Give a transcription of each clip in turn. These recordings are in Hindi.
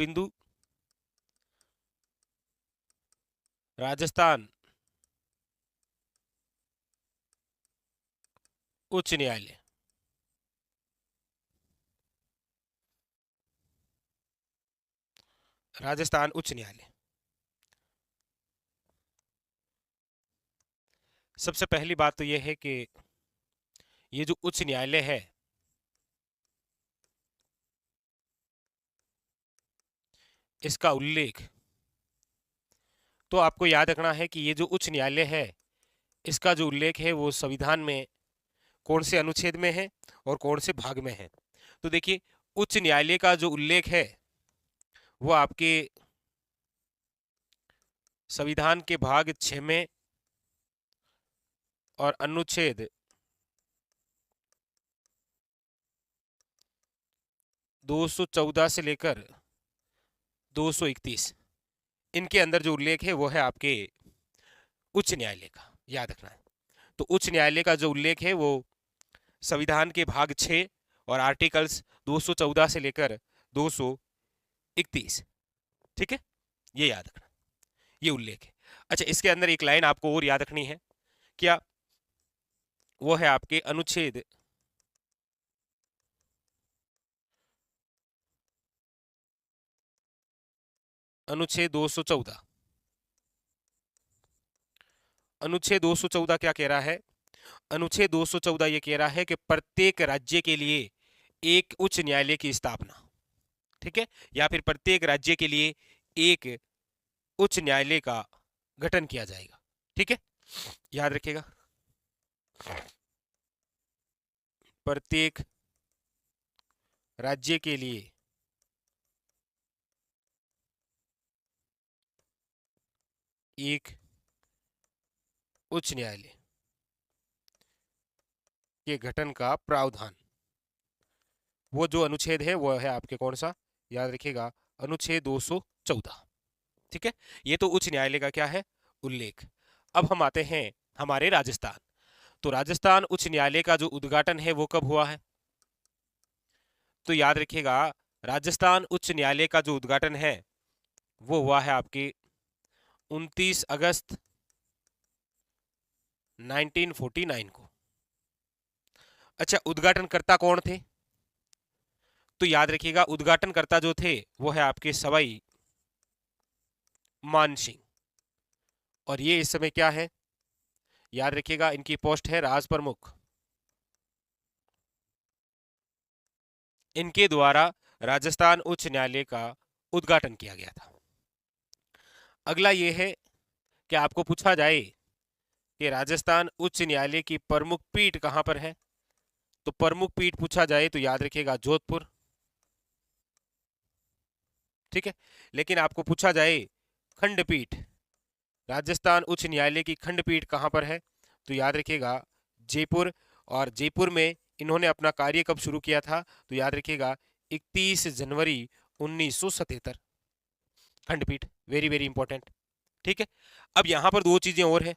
बिंदु राजस्थान उच्च न्यायालय। राजस्थान उच्च न्यायालय। सबसे पहली बात तो यह है कि ये जो उच्च न्यायालय है, इसका उल्लेख तो आपको याद रखना है कि ये जो उच्च न्यायालय है, इसका जो उल्लेख है वो संविधान में कौन से अनुच्छेद में है और कौन से भाग में है। तो देखिए, उच्च न्यायालय का जो उल्लेख है वो आपके संविधान के भाग 6 में और अनुच्छेद 214 से लेकर 231, इनके अंदर जो उल्लेख है वो है आपके उच्च न्यायालय का, याद रखना है। तो उच्च न्यायालय का जो उल्लेख है वो संविधान के भाग 6 और आर्टिकल्स 214 से लेकर 231, ठीक है, ये याद रखना, ये उल्लेख है। अच्छा, इसके अंदर एक लाइन आपको और याद रखनी है, क्या? वो है आपके अनुच्छेद 214। अनुच्छेद 214 क्या कह रहा है? अनुच्छेद 214 ये कह रहा है कि प्रत्येक राज्य के लिए एक उच्च न्यायालय की स्थापना, ठीक है, या फिर प्रत्येक राज्य के लिए एक उच्च न्यायालय का गठन किया जाएगा, ठीक है, याद रखिएगा। प्रत्येक राज्य के लिए एक उच्च न्यायालय के गठन का प्रावधान, वो जो अनुच्छेद है वो है आपके कौन सा? याद रखिएगा, अनुच्छेद 214, ठीक है। ये तो उच्च न्यायालय का क्या है? उल्लेख। अब हम आते हैं हमारे राजस्थान। तो राजस्थान उच्च न्यायालय का जो उद्घाटन है वो कब हुआ है? तो याद रखिएगा, राजस्थान उच्च न्यायालय का जो उद्घाटन है वो हुआ है आपके 29 अगस्त 1949 को। अच्छा, उद्घाटनकर्ता कौन थे? तो याद रखिएगा, उद्घाटनकर्ता जो थे वो है आपके सवाई मान सिंह, और ये इस समय क्या है? याद रखिएगा, इनकी पोस्ट है राज प्रमुख। इनके द्वारा राजस्थान उच्च न्यायालय का उद्घाटन किया गया था। अगला ये है कि आपको पूछा जाए कि राजस्थान उच्च न्यायालय की प्रमुख पीठ कहां पर है? तो प्रमुख पीठ पूछा जाए तो याद रखिएगा जोधपुर, ठीक है। लेकिन आपको पूछा जाए खंडपीठ, राजस्थान उच्च न्यायालय की खंडपीठ कहां पर है? तो याद रखिएगा जयपुर, और जयपुर में इन्होंने अपना कार्य कब शुरू किया था? तो याद रखिएगा 31 जनवरी 1977। खंडपीठ, वेरी वेरी इंपॉर्टेंट, ठीक है। अब यहां पर दो चीजें और हैं,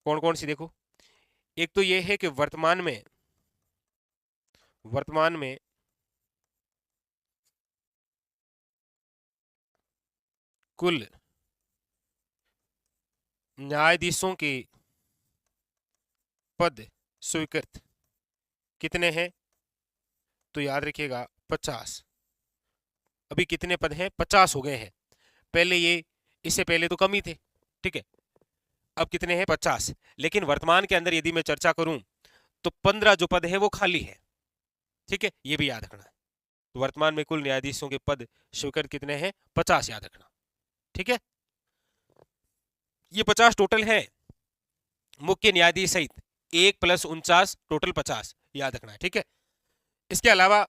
कौन कौन सी? देखो, एक तो यह है कि वर्तमान में कुल न्यायाधीशों के पद स्वीकृत कितने हैं? तो याद रखिएगा 50। अभी कितने पद हैं? 50 हो गए हैं। पहले ये, इससे पहले तो कम ही थे, ठीक है। अब कितने हैं? 50। लेकिन वर्तमान के अंदर यदि मैं चर्चा करूं तो 15 जो पद है वो खाली है, ठीक है, ये भी याद रखना है। तो वर्तमान में कुल न्यायाधीशों के पद स्वीकृत कितने हैं? 50, याद रखना, ठीक है। ये 50 टोटल है, मुख्य न्यायाधीश सहित 1 + 49 टोटल 50, याद रखना है, ठीक है। इसके अलावा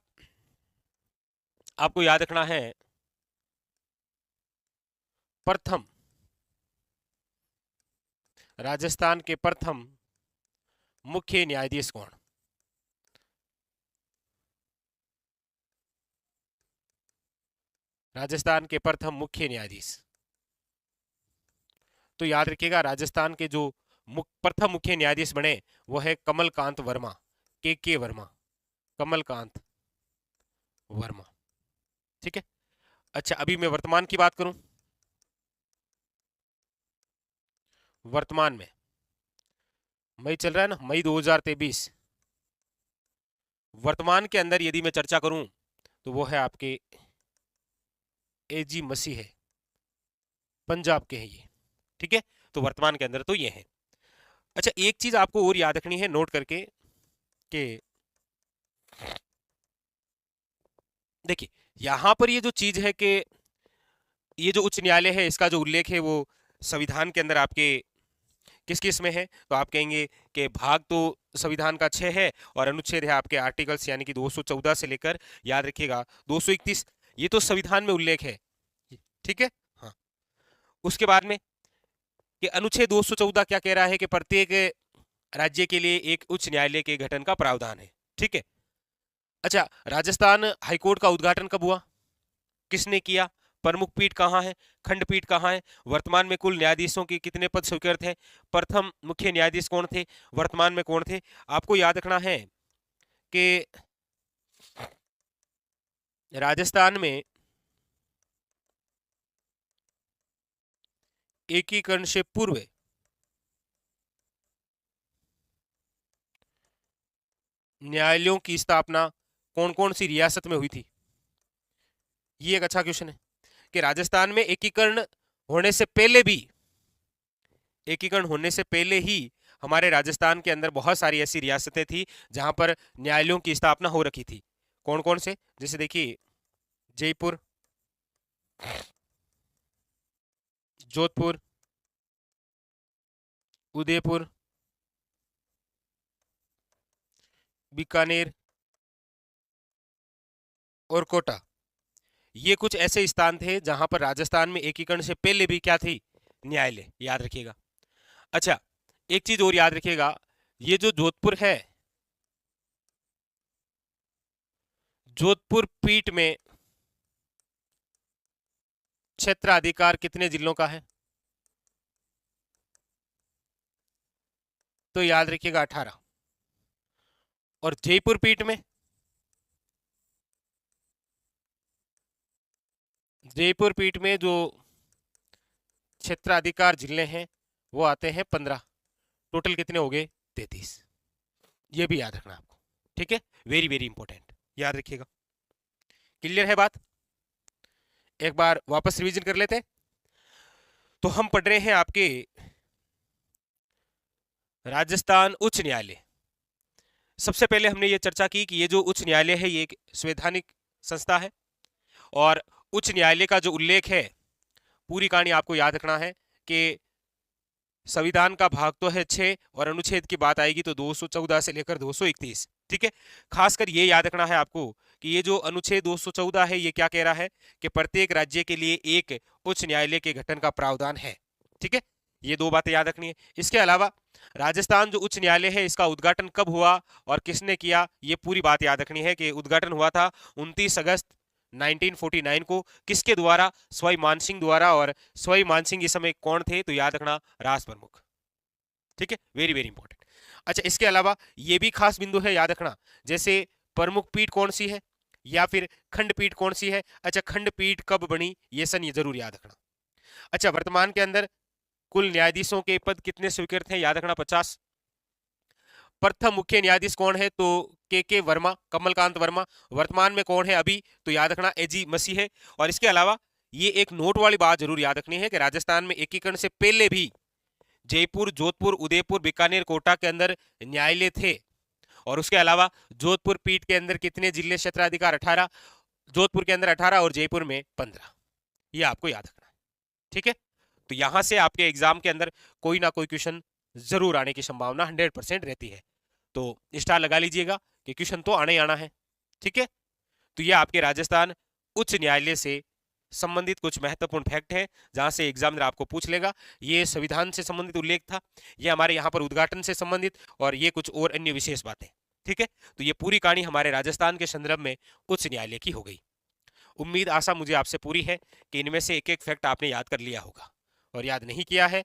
आपको याद रखना है प्रथम, राजस्थान के प्रथम मुख्य न्यायाधीश कौन? राजस्थान के प्रथम मुख्य न्यायाधीश, तो याद रखिएगा राजस्थान के जो प्रथम मुख्य न्यायाधीश बने वो है कमलकांत वर्मा, के वर्मा, कमलकांत वर्मा, ठीक है। अच्छा, अभी मैं वर्तमान की बात करूं। वर्तमान में मई चल रहा है ना, मई 2023। वर्तमान के अंदर यदि मैं चर्चा करूं तो वो है आपके एजी मसीह है, पंजाब के हैं ये। ठीक है, तो वर्तमान के अंदर तो ये है। अच्छा, एक चीज आपको और याद रखनी है नोट करके कि देखिए यहां पर ये जो चीज है कि ये जो उच्च न्यायालय है इसका जो उल्लेख है वो संविधान के अंदर आपके किस किस में है, तो आप कहेंगे कि भाग तो संविधान का 6 है और अनुच्छेद है आपके आर्टिकल्स यानी कि 214 से लेकर याद रखिएगा 231, ये तो संविधान में उल्लेख है। ठीक है। हाँ, उसके बाद में कि अनुच्छेद 214 क्या कह रहा है कि प्रत्येक राज्य के लिए एक उच्च न्यायालय के गठन का प्रावधान है। ठीक है। अच्छा, राजस्थान हाईकोर्ट का उद्घाटन कब हुआ, किसने किया, प्रमुख पीठ कहाँ है, खंडपीठ कहाँ है, वर्तमान में कुल न्यायाधीशों के कितने पद स्वीकृत हैं, प्रथम मुख्य न्यायाधीश कौन थे, वर्तमान में कौन थे। आपको याद रखना है कि राजस्थान में एकीकरण से पूर्व न्यायालयों की स्थापना कौन कौन सी रियासत में हुई थी। ये एक अच्छा क्वेश्चन है कि राजस्थान में एकीकरण होने से पहले ही हमारे राजस्थान के अंदर बहुत सारी ऐसी रियासतें थी जहां पर न्यायालयों की स्थापना हो रखी थी। कौन कौन से, जैसे देखिए जयपुर, जोधपुर, उदयपुर, बीकानेर और कोटा। ये कुछ ऐसे स्थान थे जहां पर राजस्थान में एकीकरण से पहले भी क्या थी, न्यायालय, याद रखिएगा। अच्छा, एक चीज और याद रखिएगा, ये जो जोधपुर है, जोधपुर पीठ में क्षेत्राधिकार कितने जिलों का है, तो याद रखिएगा 18। और जयपुर पीठ में, जयपुर पीठ में जो क्षेत्राधिकार जिले हैं वो आते हैं 15। टोटल कितने हो गए, 33। ये भी याद रखना आपको। ठीक है, वेरी वेरी इंपॉर्टेंट, याद रखिएगा। क्लियर है बात। एक बार वापस रिवीजन कर लेते हैं। तो हम पढ़ रहे हैं आपके राजस्थान उच्च न्यायालय। सबसे पहले हमने ये चर्चा की कि ये जो उच्च न्यायालय है ये एक संवैधानिक संस्था है और उच्च न्यायालय का जो उल्लेख है, पूरी कहानी आपको याद रखना है कि संविधान का भाग तो है 6 और अनुच्छेद की बात आएगी तो 214 से लेकर 231। ठीक है, खासकर ये याद रखना है आपको कि ये जो अनुच्छेद 214 है ये क्या कह रहा है कि प्रत्येक राज्य के लिए एक उच्च न्यायालय के गठन का प्रावधान है। ठीक है, ये दो बातें याद रखनी है। इसके अलावा राजस्थान जो उच्च न्यायालय है इसका उद्घाटन कब हुआ और किसने किया, ये पूरी बात याद रखनी है कि उद्घाटन हुआ था 29 अगस्त 1949 को, किसके द्वारा, सवाई मानसिंह द्वारा। और सवाई मानसिंह इस समय कौन थे, तो याद रखना राज प्रमुख। ठीक है, वेरी वेरी इंपॉर्टेंट। अच्छा, इसके अलावा ये भी खास बिंदु है याद रखना, जैसे प्रमुख पीठ कौन सी है या फिर खंडपीठ कौन सी है। अच्छा, खंडपीठ कब बनी ये सन ये जरूर याद रखना। अच्छा, वर्तमान के अंदर कुल न्यायाधीशों के पद कितने स्वीकृत हैं, याद रखना 50। प्रथम मुख्य न्यायाधीश कौन है, तो के वर्मा, कमलकांत वर्मा। वर्तमान में कौन है अभी, तो याद रखना एजी मसीह है। और इसके अलावा ये एक नोट वाली बात जरूर याद रखनी है कि राजस्थान में एकीकरण से पहले भी जयपुर, जोधपुर, उदयपुर, बीकानेर, कोटा के अंदर न्यायालय थे। और उसके अलावा जोधपुर पीठ के अंदर कितने जिले क्षेत्राधिकार, 18। जोधपुर के अंदर 18 और जयपुर में 15। ये आपको याद रखना है। ठीक है, तो यहां से आपके एग्जाम के अंदर कोई ना कोई क्वेश्चन जरूर आने की संभावना 100% रहती है। तो स्टार लगा लीजिएगा कि क्वेश्चन तो आने आना है। ठीक है, तो ये आपके राजस्थान उच्च न्यायालय से संबंधित कुछ महत्वपूर्ण फैक्ट हैं जहां से एग्जामिनर आपको पूछ लेगा। ये संविधान से संबंधित उल्लेख था, ये हमारे यहाँ पर उद्घाटन से संबंधित, और ये कुछ और अन्य विशेष बातें। ठीक है, तो ये पूरी कहानी हमारे राजस्थान के संदर्भ में उच्च न्यायालय की हो गई। उम्मीद आशा मुझे आपसे पूरी है कि इनमें से एक एक फैक्ट आपने याद कर लिया होगा, और याद नहीं किया है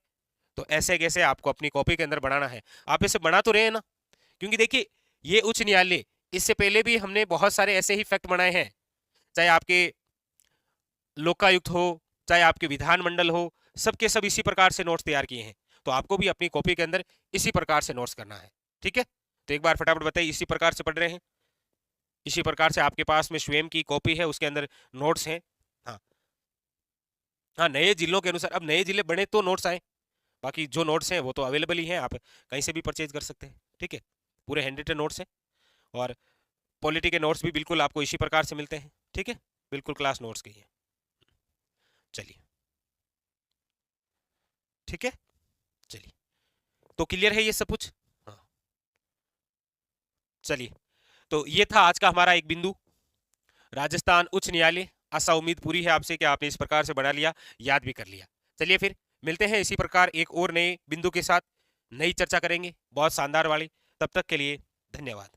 तो ऐसे कैसे आपको अपनी कॉपी के अंदर बनाना है। आप इसे बना तो रहे हैं ना, क्योंकि देखिए ये उच्च न्यायालय, इससे पहले भी हमने बहुत सारे ऐसे ही फैक्ट बनाए हैं, चाहे आपके लोकायुक्त हो, चाहे आपके विधानमंडल हो, सबके सब इसी प्रकार से नोट्स तैयार किए हैं। तो आपको भी अपनी कॉपी के अंदर इसी प्रकार से नोट्स करना है। ठीक है, तो एक बार फटाफट बताइए, इसी प्रकार से पढ़ रहे हैं? इसी प्रकार से आपके पास में स्वयं की कॉपी है, उसके अंदर नोट्स हैं। हाँ हाँ, नए जिलों के अनुसार, अब नए जिले बने तो नोट्स आए, बाकी जो नोट्स हैं वो तो अवेलेबल ही हैं, आप कहीं से भी परचेज कर सकते हैं। ठीक है, पूरे हैंड रिटन नोट्स हैं, और पॉलिटी के नोट्स भी बिल्कुल आपको इसी प्रकार से मिलते हैं। ठीक है, बिल्कुल क्लास नोट्स के ही हैं। चलिए, ठीक है, चलिए, तो क्लियर है ये सब कुछ? हाँ, चलिए, तो ये था आज का हमारा एक बिंदु, राजस्थान उच्च न्यायालय। आशा उम्मीद पूरी है आपसे कि आपने इस प्रकार से बना लिया, याद भी कर लिया। चलिए फिर मिलते हैं इसी प्रकार एक और नए बिंदु के साथ, नई चर्चा करेंगे बहुत शानदार वाली। तब तक के लिए धन्यवाद।